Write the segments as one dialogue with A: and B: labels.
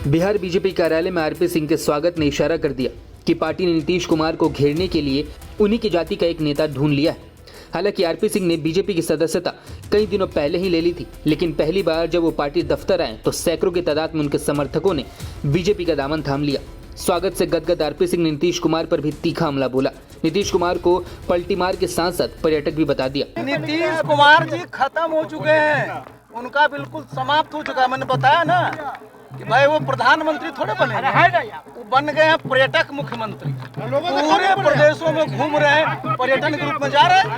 A: Bihar BJP कार्यालय में RP Singh के स्वागत ने इशारा कर दिया कि पार्टी ने नीतीश कुमार को घेरने के लिए उन्हीं की जाति का एक नेता ढूंढ लिया है। हालांकि आरपी सिंह ने बीजेपी की सदस्यता कई दिनों पहले ही ले ली थी, लेकिन पहली बार जब वो पार्टी दफ्तर आए तो सैकड़ों की तादाद में उनके समर्थकों ने बीजेपी का दामन थाम लिया। स्वागत से गदगद आरपी सिंह ने नीतीश कुमार पर भी तीखा हमला बोला। नीतीश कुमार को पलटी मार के साथ साथ पर्यटक भी बता दिया।
B: नीतीश कुमार जी खत्म हो चुके हैं, उनका बिल्कुल समाप्त हो चुका है। मैंने बताया ना कि भाई वो प्रधानमंत्री थोड़े बने, वो बन गए हैं पर्यटक मुख्यमंत्री। पूरे प्रदेशों में घूम रहे हैं, पर्यटन के रूप में जा रहे हैं।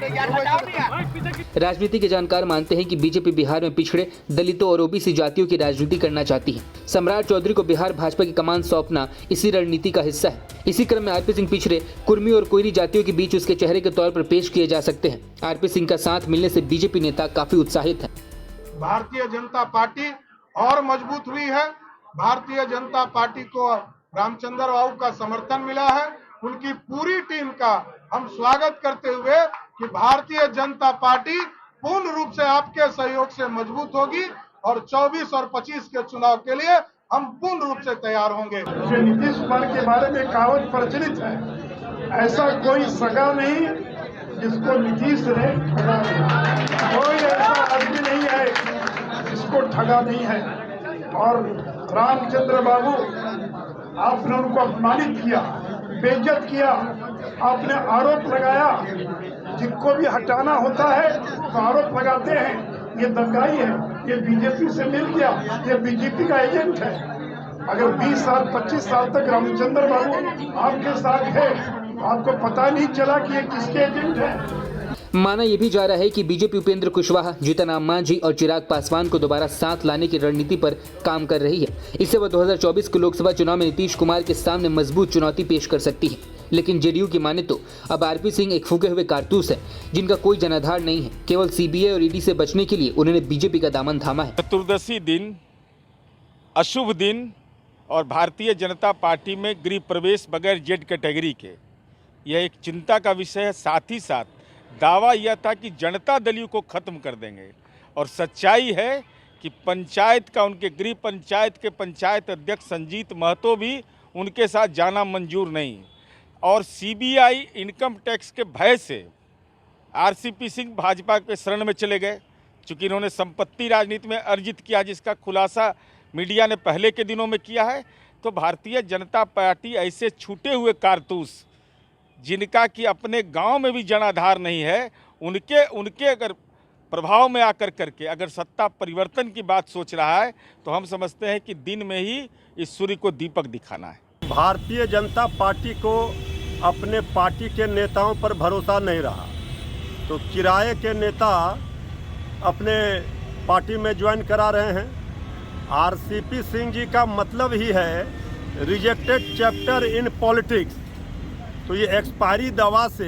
A: राजनीति के जानकार मानते हैं कि बीजेपी बिहार में पिछड़े दलितों और ओबीसी जातियों की राजनीति करना चाहती है। सम्राट चौधरी को बिहार भाजपा की कमान सौंपना इसी रणनीति का हिस्सा है। इसी क्रम में आरपी सिंह पिछड़े कुर्मी और कोयरी जातियों के बीच उसके चेहरे के तौर पर पेश किए जा सकते हैं। आरपी सिंह का साथ मिलने से बीजेपी नेता काफी उत्साहित है।
C: भारतीय जनता पार्टी और मजबूत हुई है। भारतीय जनता पार्टी को रामचंद्र बाबू का समर्थन मिला है। उनकी पूरी टीम का हम स्वागत करते हुए कि भारतीय जनता पार्टी पूर्ण रूप से आपके सहयोग से मजबूत होगी और 24 और 25 के चुनाव के लिए हम पूर्ण रूप से तैयार होंगे।
D: नीतीश कुमार के बारे में कहावत प्रचलित है, ऐसा कोई सगा नहीं जिसको नीतीश ने ठगा नहीं। कोई ऐसा आदमी नहीं है जिसको ठगा नहीं है। और रामचंद्र बाबू, आपने उनको अपमानित किया, बेइज्जत किया, आपने आरोप लगाया। जिनको भी हटाना होता है तो आरोप लगाते हैं, ये दंगाई है, ये बीजेपी से मिल गया, ये बीजेपी का एजेंट है। अगर 20 साल 25 साल तक रामचंद्र बाबू आपके साथ है तो आपको पता नहीं चला कि ये किसके एजेंट है।
A: माना यह भी जा रहा है कि बीजेपी उपेंद्र कुशवाहा, जीतन राम मांझी और चिराग पासवान को दोबारा साथ लाने की रणनीति पर काम कर रही है। इससे वह 2024 के लोकसभा चुनाव में नीतीश कुमार के सामने मजबूत चुनौती पेश कर सकती है। लेकिन जेडीयू की माने तो अब आरपी सिंह एक फूके हुए कारतूस है, जिनका कोई जनाधार नहीं है। केवल सीबीआई और ईडी से बचने के लिए उन्होंने बीजेपी का दामन थामा है।
E: चतुर्दशी दिन, अशुभ दिन और भारतीय जनता पार्टी में गृह प्रवेश बगैर जेड कैटेगरी के, यह एक चिंता का विषय है। साथ ही साथ दावा यह था कि जनता दल को ख़त्म कर देंगे, और सच्चाई है कि पंचायत का, उनके गृह पंचायत के पंचायत अध्यक्ष संजीत महतो भी उनके साथ जाना मंजूर नहीं। और सीबीआई इनकम टैक्स के भय से आरसीपी सिंह भाजपा के शरण में चले गए, चूँकि इन्होंने संपत्ति राजनीति में अर्जित किया, जिसका खुलासा मीडिया ने पहले के दिनों में किया है। तो भारतीय जनता पार्टी ऐसे छूटे हुए कारतूस, जिनका कि अपने गांव में भी जनाधार नहीं है, उनके अगर प्रभाव में आकर करके अगर सत्ता परिवर्तन की बात सोच रहा है तो हम समझते हैं कि दिन में ही इस सूर्य को दीपक दिखाना है।
F: भारतीय जनता पार्टी को अपने पार्टी के नेताओं पर भरोसा नहीं रहा, तो किराए के नेता अपने पार्टी में ज्वाइन करा रहे हैं। आरसीपी सिंह जी का मतलब ही है रिजेक्टेड चैप्टर इन पॉलिटिक्स। तो ये एक्सपायरी दवा से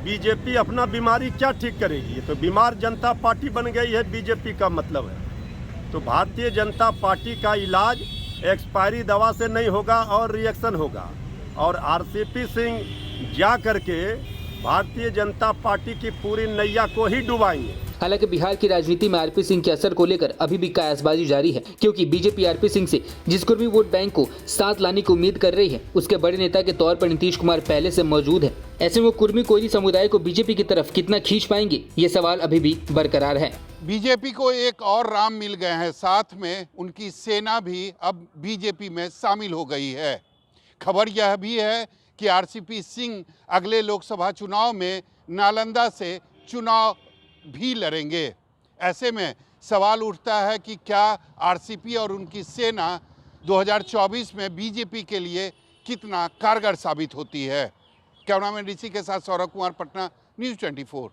F: बीजेपी अपना बीमारी क्या ठीक करेगी? तो बीमार जनता पार्टी बन गई है, बीजेपी का मतलब है। तो भारतीय जनता पार्टी का इलाज एक्सपायरी दवा से नहीं होगा और रिएक्शन होगा। और आरसीपी सिंह जा करके भारतीय जनता पार्टी की पूरी नैया को ही डुबाएंगे।
A: हालांकि बिहार की राजनीति में आरपी सिंह के असर को लेकर अभी भी कयासबाजी जारी है, क्योंकि बीजेपी आरपी सिंह से जिस कुर्मी वोट बैंक को साथ लाने की उम्मीद कर रही है, उसके बड़े नेता के तौर पर नीतीश कुमार पहले से मौजूद है। ऐसे में वो कुर्मी कोयरी समुदाय को बीजेपी की तरफ कितना खींच पाएंगे, ये सवाल अभी भी बरकरार है।
G: बीजेपी को एक और राम मिल गए हैं, साथ में उनकी सेना भी अब बीजेपी में शामिल हो गई है। खबर यह भी है कि आरसीपी सिंह अगले लोकसभा चुनाव में नालंदा से चुनाव भी लड़ेंगे। ऐसे में सवाल उठता है कि क्या आरसीपी और उनकी सेना 2024 में बीजेपी के लिए कितना कारगर साबित होती है। कैमरामैन ऋषि के साथ सौरभ कुमार, पटना, न्यूज़ 24।